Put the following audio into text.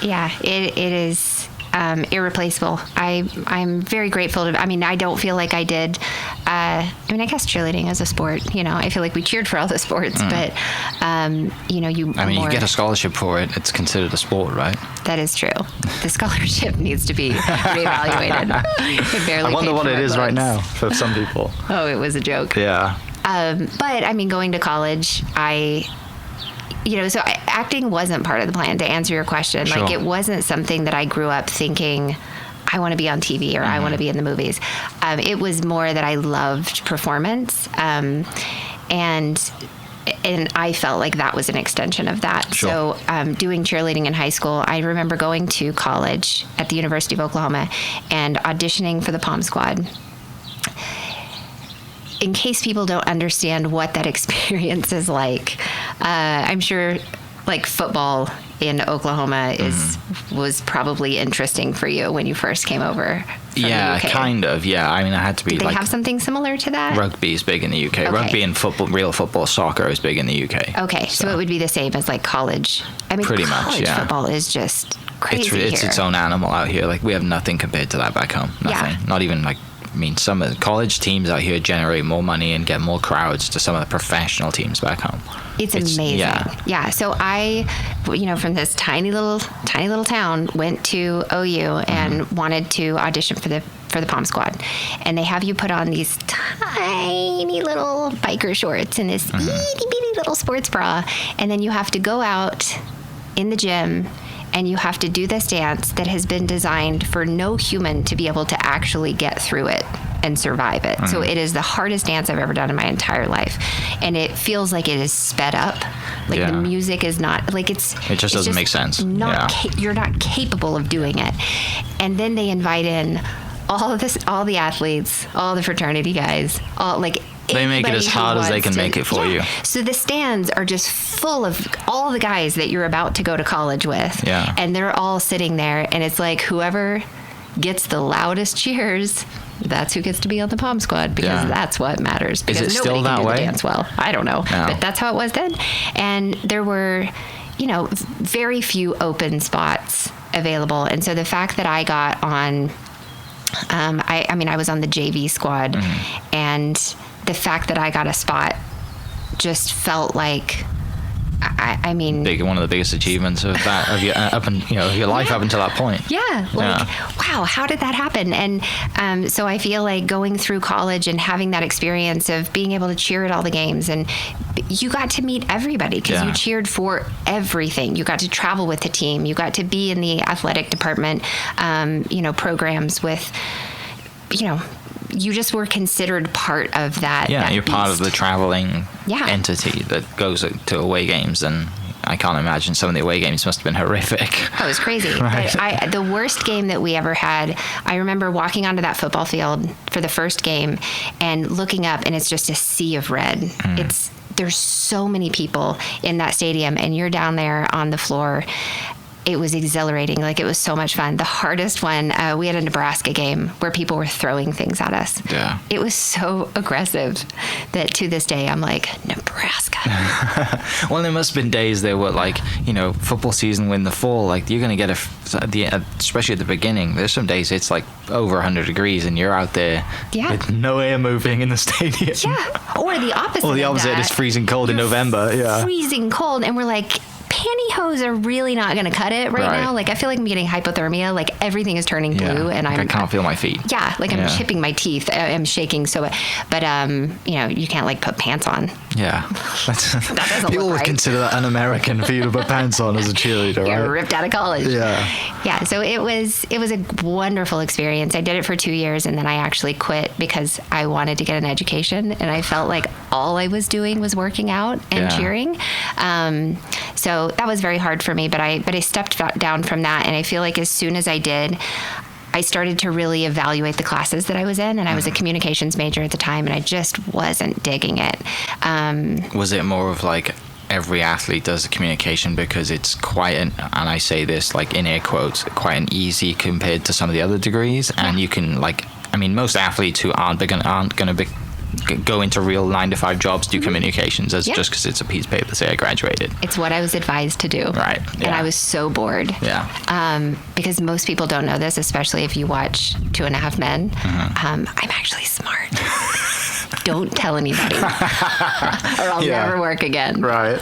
Yeah, it is irreplaceable. I'm very grateful to. I mean, I don't feel like I did. I guess cheerleading is a sport. I feel like we cheered for all the sports, but you get a scholarship for it. It's considered a sport, right? That is true. The scholarship needs to be reevaluated. I wonder what it is right now for some people. Oh, it was a joke. Yeah. But going to college, acting wasn't part of the plan, to answer your question. Sure. Like, it wasn't something that I grew up thinking, I want to be on TV or I want to be in the movies. It was more that I loved performance. And I felt like that was an extension of that. Sure. So doing cheerleading in high school, I remember going to college at the University of Oklahoma and auditioning for the Pom Squad. In case people don't understand what that experience is like, I'm sure like football in Oklahoma was probably interesting for you when you first came over from the UK. Kind of. Yeah, I had to be. Did they have something similar to that? Rugby is big in the UK. Okay. Rugby and football, real football, soccer is big in the UK. Okay, so it would be the same as like college. Pretty much, college football is just crazy It's here. its own animal out here. Like, we have nothing compared to that back home. Nothing. Yeah. Not even like. Some of the college teams out here generate more money and get more crowds to some of the professional teams back home. It's amazing. Yeah. So I, from this tiny little town, went to OU and wanted to audition for the Pom Squad, and they have you put on these tiny little biker shorts and this itty bitty little sports bra, and then you have to go out in the gym. And you have to do this dance that has been designed for no human to be able to actually get through it and survive it. So it is the hardest dance I've ever done in my entire life. And it feels like it is sped up. Like the music is not, like it just doesn't make sense. You're not capable of doing it. And then they invite in all the athletes, all the fraternity guys, they make it as hard as they can make it for you. So the stands are just full of all the guys that you're about to go to college with. Yeah. And they're all sitting there, and it's like whoever gets the loudest cheers, that's who gets to be on the Pom Squad, because that's what matters. Because is it still that way? Dance well. I don't know. No. But that's how it was then. And there were, very few open spots available. And so the fact that I got on, I was on the JV squad, and the fact that I got a spot just felt like, one of the biggest achievements of that of your life up until that point. Yeah, wow, how did that happen? And so I feel like going through college and having that experience of being able to cheer at all the games, and you got to meet everybody because you cheered for everything. You got to travel with the team. You got to be in the athletic department, programs with, you just were considered part of that. Yeah, you're part of beast. the traveling entity that goes to away games, and I can't imagine some of the away games must have been horrific. Oh, it was crazy. Right. The worst game that we ever had, I remember walking onto that football field for the first game and looking up, and it's just a sea of red. There's so many people in that stadium, and you're down there on the floor. It was exhilarating. Like, it was so much fun. The hardest one, we had a Nebraska game where people were throwing things at us. Yeah. It was so aggressive that to this day, I'm like, Nebraska. Well, there must have been days there were football season in the fall, like you're going to get especially at the beginning, there's some days it's like over 100 degrees and you're out there with no air moving in the stadium. Yeah. Or the opposite. Or the opposite, it's freezing cold in November. Yeah. Freezing cold. And we're like, pantyhose are really not going to cut it right now. Like, I feel like I'm getting hypothermia. Like, everything is turning blue, and I can't feel my feet. Yeah, like I'm chipping my teeth. I'm shaking so, but you can't like put pants on. Yeah, that doesn't people look would right. consider that un-American for you to put pants on as a cheerleader. You're right? ripped out of college. Yeah. So it was a wonderful experience. I did it for 2 years, and then I actually quit because I wanted to get an education, and I felt like all I was doing was working out and cheering. So that was very hard for me, but I stepped down from that, and I feel like as soon as I did, I started to really evaluate the classes that I was in, and I was a communications major at the time, and I just wasn't digging it. Was it more of like every athlete does a communication because it's quite and I say this like in air quotes, quite an easy compared to some of the other degrees, and you can most athletes who aren't going to go into real 9-to-5 jobs, do communications as just because it's a piece of paper to say I graduated. It's what I was advised to do. Right. Yeah. And I was so bored. Yeah. Because most people don't know this, especially if you watch 2.5 Men. I'm actually smart. Don't tell anybody or I'll never work again. Right.